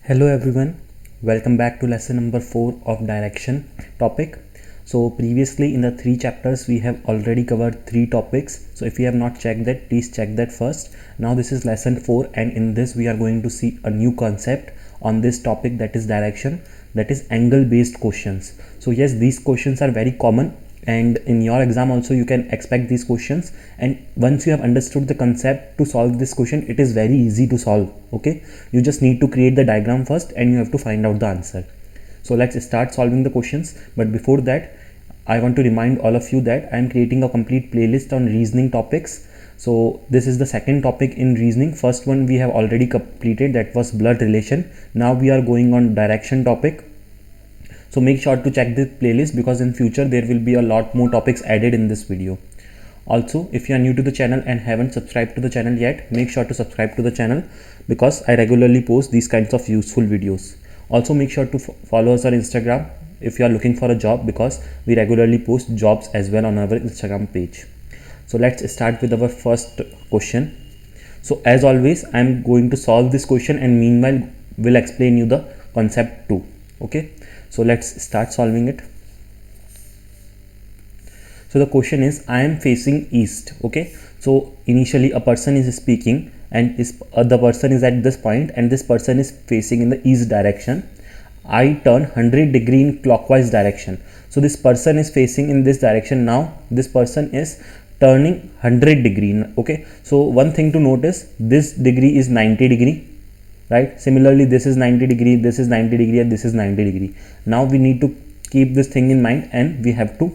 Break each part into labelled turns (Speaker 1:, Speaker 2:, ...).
Speaker 1: Hello everyone, welcome back to lesson number 4 of direction topic. So previously in the 3 chapters we have already covered 3 topics. So if you have not checked that, please check that first. Now this is lesson 4 and in this we are going to see a new concept on this topic, that is direction, that is angle based questions. So yes, these questions are very common and in your exam also you can expect these questions, and once you have understood the concept to solve this question, it is very easy to solve. Okay, you just need to create the diagram first and you have to find out the answer. So let's start solving the questions, but before that I want to remind all of you that I am creating a complete playlist on reasoning topics. So this is the second topic in reasoning. First one we have already completed, that was blood relation. Now we are going on direction topic. So make sure to check the playlist because in future there will be a lot more topics added in this video. Also, if you are new to the channel and haven't subscribed to the channel yet, make sure to subscribe to the channel because I regularly post these kinds of useful videos. Also make sure to follow us on Instagram if you are looking for a job, because we regularly post jobs as well on our Instagram page. So let's start with our first question. So as always, I am going to solve this question and meanwhile will explain you the concept too. Okay, so let's start solving it. So the question is, I am facing east. Okay, so initially a person is speaking and the person is at this point and this person is facing in the east direction. I turn 100 degree in clockwise direction. So this person is facing in this direction. Now this person is turning 100 degree. Okay, so one thing to notice, this degree is 90 degree, right? Similarly this is 90 degree, this is 90 degree, and this is 90 degree. Now we need to keep this thing in mind and we have to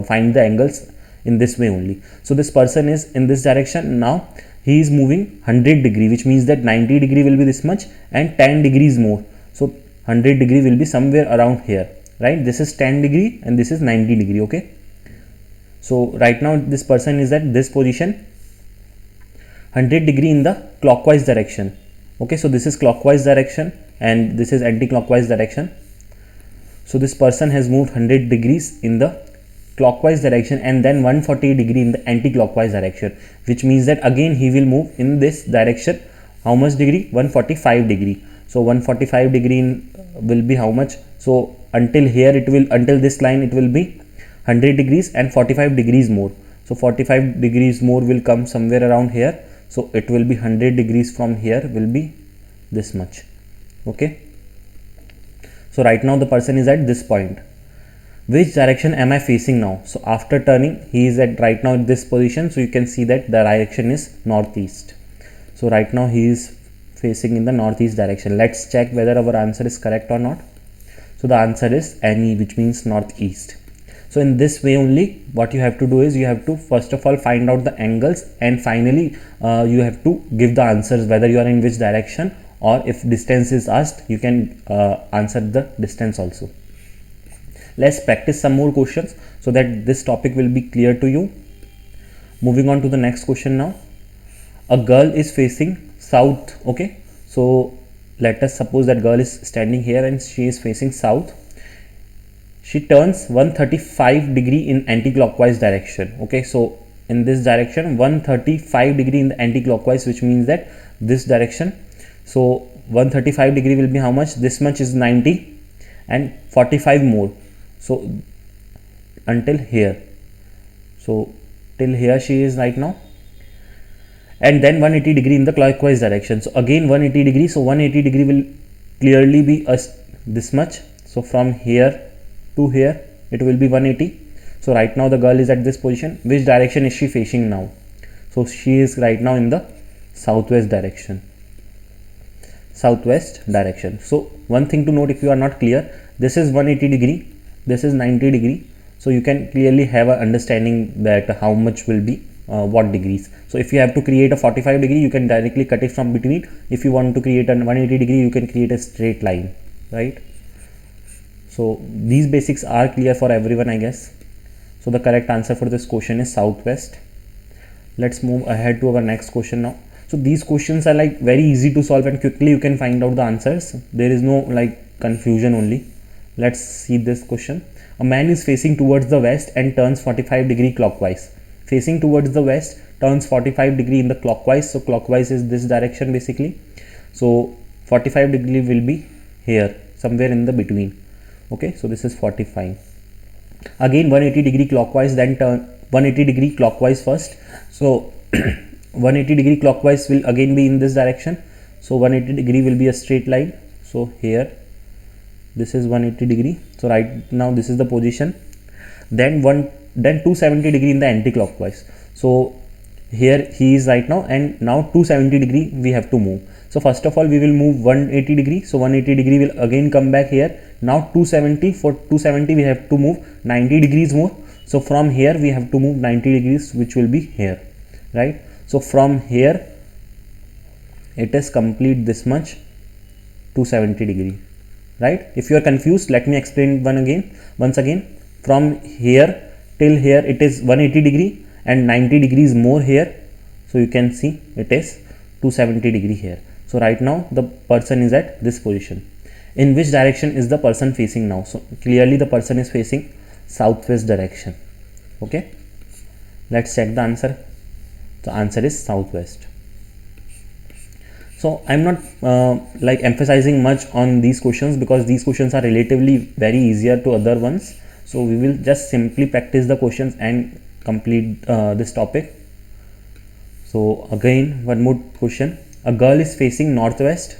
Speaker 1: find the angles in this way only. So this person is in this direction. Now he is moving 100 degree, which means that 90 degree will be this much and 10 degrees more. So 100 degree will be somewhere around here, right? This is 10 degree and this is 90 degree. Okay, so right now this person is at this position, 100 degree in the clockwise direction. Okay, so this is clockwise direction and this is anti-clockwise direction. So this person has moved 100 degrees in the clockwise direction and then 140 degree in the anti-clockwise direction, which means that again he will move in this direction. How much degree? 145 degree. So 145 degree will be how much? So until here it will, until this line it will be 100 degrees and 45 degrees more. So 45 degrees more will come somewhere around here. So it will be 100 degrees from here will be this much. Okay, so right now the person is at this point. Which direction am I facing now? So after turning, he is at right now in this position. So you can see that the direction is northeast. So right now he is facing in the northeast direction. Let's check whether our answer is correct or not. So the answer is NE, which means northeast. So in this way only, what you have to do is you have to first of all find out the angles and finally you have to give the answers whether you are in which direction, or if distance is asked you can answer the distance also. Let's practice some more questions so that this topic will be clear to you. Moving on to the next question now. A girl is facing south. Okay, so let us suppose that girl is standing here and she is facing south. She turns 135 degree in anti-clockwise direction. Okay, so in this direction 135 degree in the anti-clockwise, which means that this direction. So 135 degree will be how much? This much is 90 and 45 more. So until here, so till here she is right now, and then 180 degree in the clockwise direction. So again 180 degree, so 180 degree will clearly be this much. So from here to here it will be 180. So right now the girl is at this position. Which direction is she facing now? So she is right now in the southwest direction. Southwest direction. So one thing to note, if you are not clear, this is 180 degree, this is 90 degree. So you can clearly have an understanding that how much will be what degrees. So if you have to create a 45 degree, you can directly cut it from between. If you want to create a 180 degree, you can create a straight line, right? So these basics are clear for everyone, I guess. So the correct answer for this question is southwest. Let's move ahead to our next question now. So these questions are like very easy to solve and quickly you can find out the answers. There is no like confusion only. Let's see this question. A man is facing towards the west and turns 45 degree clockwise. Facing towards the west, turns 45 degree in the clockwise. So clockwise is this direction basically. So 45 degree will be here somewhere in the between. Okay, so this is 45. Again 180 degree clockwise, then turn 180 degree clockwise first. So 180 degree clockwise will again be in this direction. So 180 degree will be a straight line. So here this is 180 degree. So right now this is the position. Then 270 degree in the anti-clockwise. So here he is right now, and now 270 degree we have to move. So first of all we will move 180 degree. So 180 degree will again come back here. Now 270, for 270 we have to move 90 degrees more. So from here we have to move 90 degrees, which will be here, right? So from here it is complete this much 270 degree, right? If you are confused, let me explain once again. From here till here it is 180 degree and 90 degrees more here. So you can see it is 270 degree here. So right now the person is at this position. In which direction is the person facing now? So clearly the person is facing southwest direction. Okay, let's check the answer. The answer is southwest. So I'm not like emphasizing much on these questions, because these questions are relatively very easier to other ones. So we will just simply practice the questions and complete this topic. So again, one more question. A girl is facing northwest.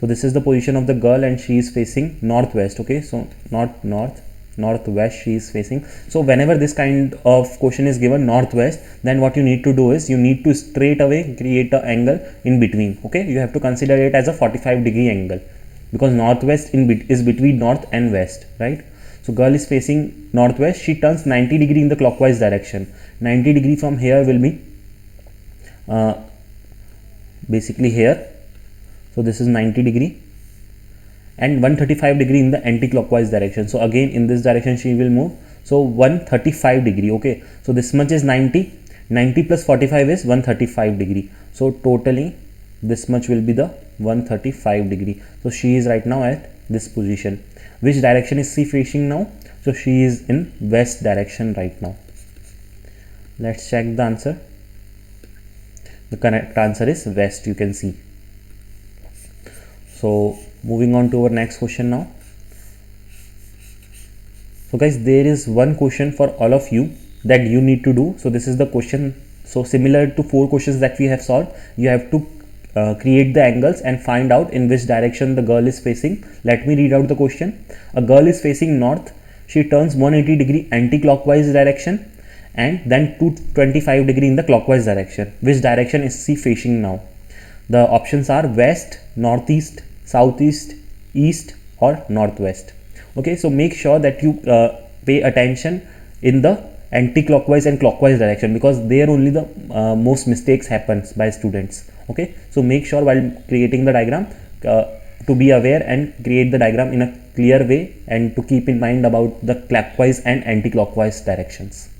Speaker 1: So this is the position of the girl and she is facing northwest. Okay, so not north, northwest she is facing. So whenever this kind of question is given northwest, then what you need to do is you need to straight away create an angle in between. Okay, you have to consider it as a 45 degree angle, because northwest is between north and west, right? So girl is facing northwest, she turns 90 degree in the clockwise direction. 90 degree from here will be basically here. So this is 90 degree, and 135 degree in the anti-clockwise direction. So again in this direction she will move. So 135 degree. Okay, so this much is 90. 90 plus 45 is 135 degree. So totally this much will be the 135 degree. So she is right now at this position. Which direction is she facing now? So she is in west direction right now. Let's check the answer. The correct answer is west, you can see. So moving on to our next question now. So guys, there is one question for all of you that you need to do. So this is the question. So similar to 4 questions that we have solved, you have to create the angles and find out in which direction the girl is facing. Let me read out the question. A girl is facing north. She turns 180 degree anti-clockwise direction and then 225 degree in the clockwise direction. Which direction is she facing now? The options are west, northeast, southeast, east or northwest. Okay, so make sure that you pay attention in the anti-clockwise and clockwise direction, because there only the most mistakes happens by students. Okay, so make sure while creating the diagram to be aware and create the diagram in a clear way, and to keep in mind about the clockwise and anti-clockwise directions.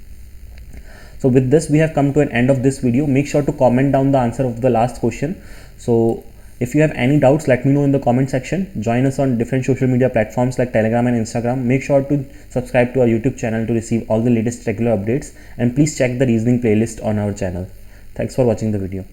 Speaker 1: So with this we have come to an end of this video. Make sure to comment down the answer of the last question. So if you have any doubts, let me know in the comment section. Join us on different social media platforms like Telegram and Instagram. Make sure to subscribe to our YouTube channel to receive all the latest regular updates, and please check the reasoning playlist on our channel. Thanks for watching the video.